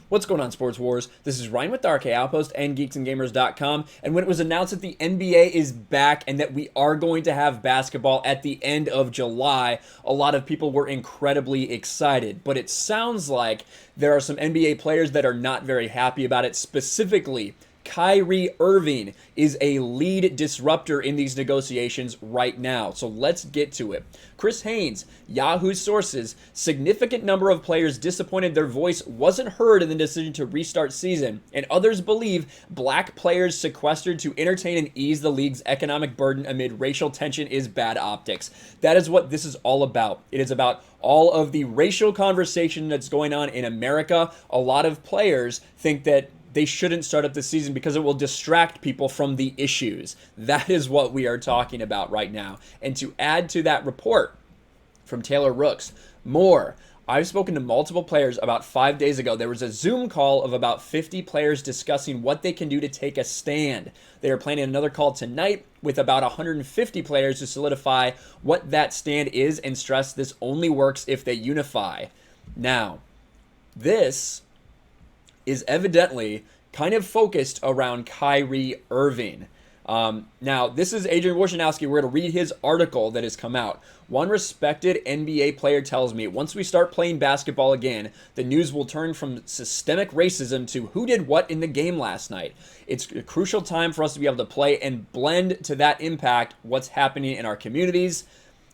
What's going on, Sports Wars? This is Ryan with the RK Outpost and geeksandgamers.com. And when it was announced that the NBA is back and that we are going to have basketball at the end of July, a lot of people were incredibly excited. But it sounds like there are some NBA players that are not very happy about it. Specifically, Kyrie Irving is a lead disruptor in these negotiations right now. So let's get to it. Chris Haynes, Yahoo sources, significant number of players disappointed their voice wasn't heard in the decision to restart season, and others believe black players sequestered to entertain and ease the league's economic burden amid racial tension is bad optics. That is what this is all about. It is about all of the racial conversation that's going on in America. A lot of players think that they shouldn't start up the season because it will distract people from the issues. That is what we are talking about right now. And to add to that report from Taylor Rooks, more. I've spoken to multiple players about 5 days ago. There was a Zoom call of about 50 players discussing what they can do to take a stand. They are planning another call tonight with about 150 players to solidify what that stand is and stress this only works if they unify. Now, this is evidently kind of focused around Kyrie Irving. Now, this is Adrian Wojnarowski. We're going to read his article that has come out. One respected NBA player tells me, once we start playing basketball again, the news will turn from systemic racism to who did what in the game last night. It's a crucial time for us to be able to play and blend to that impact what's happening in our communities.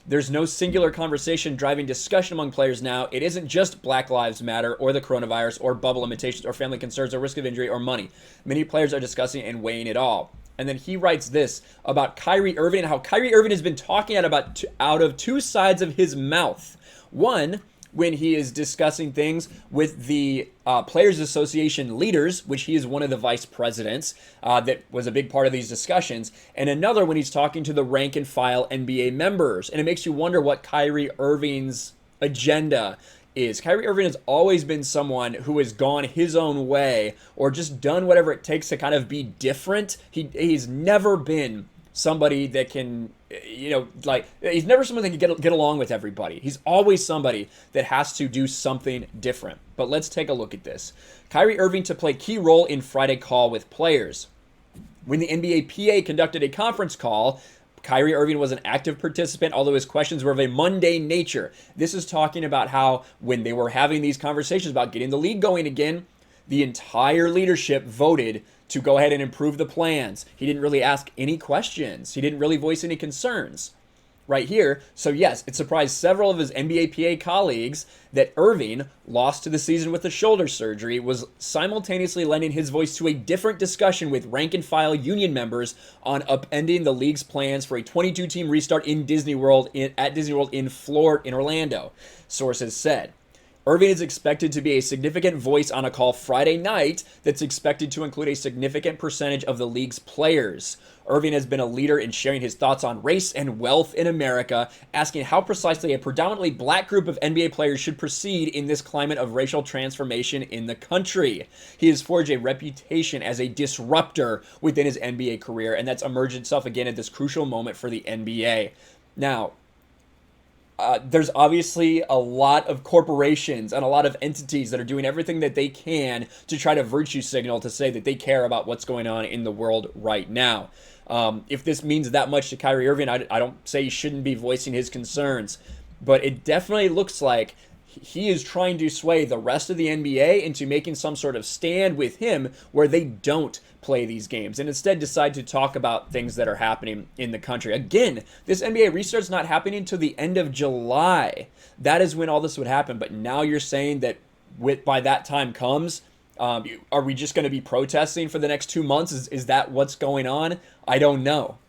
There's no singular conversation driving discussion among players now. It isn't just Black Lives Matter or the coronavirus or bubble limitations or family concerns or risk of injury or money. Many players are discussing and weighing it all. And then he writes this about Kyrie Irving and how Kyrie Irving has been talking out of two sides of his mouth. One, when he is discussing things with the Players Association leaders, which he is one of the vice presidents that was a big part of these discussions, and another when he's talking to the rank and file NBA members. And it makes you wonder what Kyrie Irving's agenda is. Kyrie Irving has always been someone who has gone his own way or just done whatever it takes to kind of be different. He's never been somebody that can, he's never someone that can get along with everybody. He's always somebody that has to do something different. But let's take a look at this. Kyrie Irving to play key role in Friday call with players. When the NBA PA conducted a conference call, Kyrie Irving was an active participant, although his questions were of a mundane nature. This is talking about how when they were having these conversations about getting the league going again, the entire leadership voted to go ahead and improve the plans. He didn't really ask any questions. He didn't really voice any concerns right here. So yes, it surprised several of his NBA PA colleagues that Irving lost to the season with the shoulder surgery, was simultaneously lending his voice to a different discussion with rank and file union members on upending the league's plans for a 22-team restart in Disney World at Disney World in Orlando, sources said. Irving is expected to be a significant voice on a call Friday night that's expected to include a significant percentage of the league's players. Irving has been a leader in sharing his thoughts on race and wealth in America, asking how precisely a predominantly black group of NBA players should proceed in this climate of racial transformation in the country. He has forged a reputation as a disruptor within his NBA career, and that's emerged itself again at this crucial moment for the NBA. Now, there's obviously a lot of corporations and a lot of entities that are doing everything that they can to try to virtue signal to say that they care about what's going on in the world right now. If this means that much to Kyrie Irving, I don't say he shouldn't be voicing his concerns, but it definitely looks like he is trying to sway the rest of the NBA into making some sort of stand with him where they don't play these games and instead decide to talk about things that are happening in the country. Again, this NBA restart's not happening until the end of July. That is when all this would happen. But now you're saying that by that time comes, are we just going to be protesting for the next 2 months? Is that what's going on? I don't know.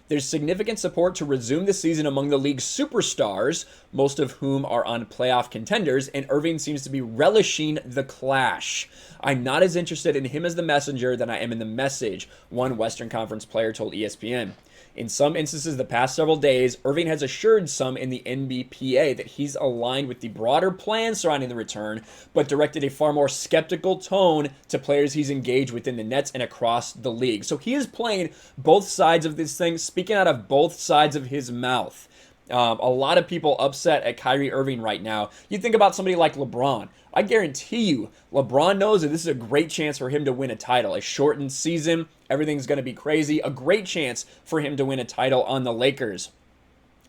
There's significant support to resume the season among the league's superstars, most of whom are on playoff contenders, and Irving seems to be relishing the clash. I'm not as interested in him as the messenger than I am in the message, one Western Conference player told ESPN. In some instances the past several days, Irving has assured some in the NBPA that he's aligned with the broader plans surrounding the return, but directed a far more skeptical tone to players he's engaged within the Nets and across the league. So he is playing both sides of this thing, speaking out of both sides of his mouth. A lot of people upset at Kyrie Irving right now. You think about somebody like LeBron. I guarantee you, LeBron knows that this is a great chance for him to win a title. A shortened season, everything's going to be crazy. A great chance for him to win a title on the Lakers.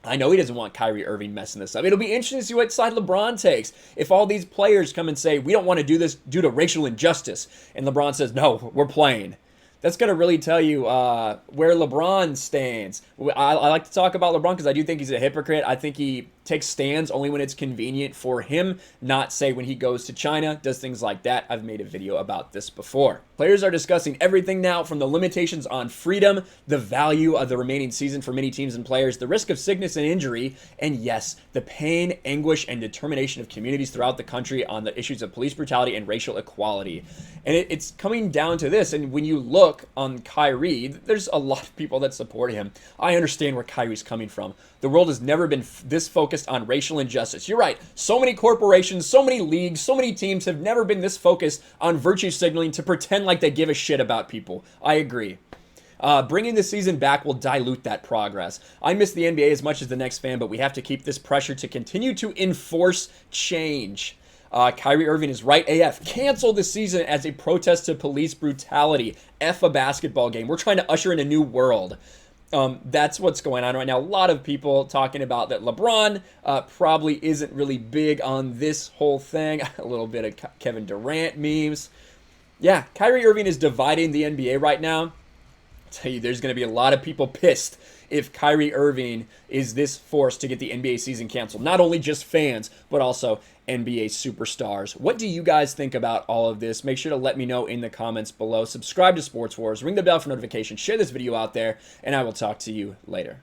I know he doesn't want Kyrie Irving messing this up. It'll be interesting to see what side LeBron takes. If all these players come and say, we don't want to do this due to racial injustice, and LeBron says, no, we're playing. That's going to really tell you where LeBron stands. I like to talk about LeBron because I do think he's a hypocrite. I think he takes stands only when it's convenient for him, not say when he goes to China, does things like that. I've made a video about this before. Players are discussing everything now, from the limitations on freedom, the value of the remaining season for many teams and players, the risk of sickness and injury, and yes, the pain, anguish, and determination of communities throughout the country on the issues of police brutality and racial equality. And it's coming down to this, and when you look on Kyrie, there's a lot of people that support him. I understand where Kyrie's coming from. The world has never been this focused on racial injustice. You're right. So many corporations, so many leagues, so many teams have never been this focused on virtue signaling to pretend like they give a shit about people. I agree. Bringing the season back will dilute that progress. I miss the NBA as much as the next fan, but we have to keep this pressure to continue to enforce change. Kyrie Irving is right AF. Cancel the season as a protest to police brutality. F a basketball game. We're trying to usher in a new world. That's what's going on right now. A lot of people talking about that LeBron probably isn't really big on this whole thing. A little bit of Kevin Durant memes. Yeah, Kyrie Irving is dividing the NBA right now. I'll tell you, there's going to be a lot of people pissed if Kyrie Irving is this forced to get the NBA season canceled. Not only just fans, but also NBA superstars. What do you guys think about all of this? Make sure to let me know in the comments below. Subscribe to Sports Wars, ring the bell for notifications, share this video out there, and I will talk to you later.